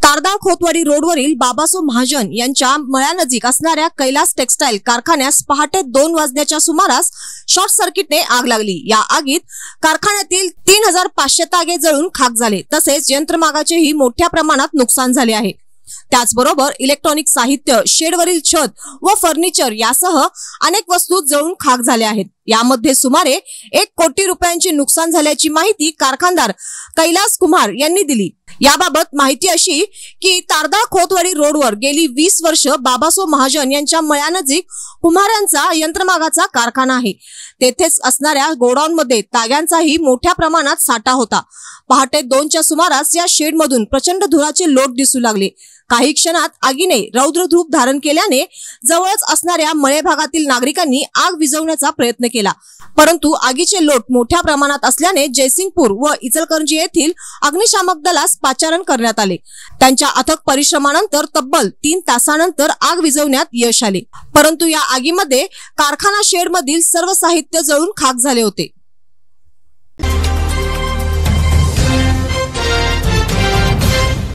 तारदाळ खोतवाडी रोडवरील बाबासो महाजन यांच्या मळ्यानजीक असणाऱ्या कैलास टेक्सटाईल कारखान्यास पहाटे 2 वाजण्याच्या सुमारास शॉर्ट सर्किटने आग लागली। या आगीत कारखान्यातील 3500 तागे जळून खाक झाले, तसेच यंत्रमागाचेही मोठ्या प्रमाणात नुकसान झाले आहे। त्याचबरोबर इलेक्ट्रॉनिक साहित्य, शेडवरील छत व फर्निचर यासह अनेक वस्तू जळून खाक झाल्या आहेत। यामध्ये सुमारे 1 कोटी रुपयांचे नुकसान झाल्याची माहिती कारखानदार कैलास कुमार यांनी दिली। याबाबत माहिती अशी की तारदाळ खोतवाडी रोडवर गेली 20 वर्ष बाबासो महाजन यांच्या मळ्यानजीक कुम्हारांचा यंत्रमागाचा कारखाना आहे। तेथेच असणाऱ्या गोडाऊन मध्ये ताग्यांचाही मोठ्या प्रमाणात साठा होता। पहाटे 2च्या सुमारास या शेड मधून प्रचंड धुराचे लोट दिसू लागले। काही क्षणात आगीने रौद्र रूप धारण केल्याने जवळच असणाऱ्या मळे भागातील नागरिकांनी आग विझवण्याचा प्रयत्न केला, परंतु आगीचे लोट मोठ्या प्रमाणात असल्याने जयसिंगपूर व इचलकरंजी येथील अग्निशामक दलास पाचारण करण्यात आले। त्यांच्या अथक परिश्रमानंतर तब्बल 3 तासानंतर आग विझवण्यात यश आले, परंतु या आगीमध्ये कारखाना शेड मधील सर्व साहित्य जळून खाक झाले होते।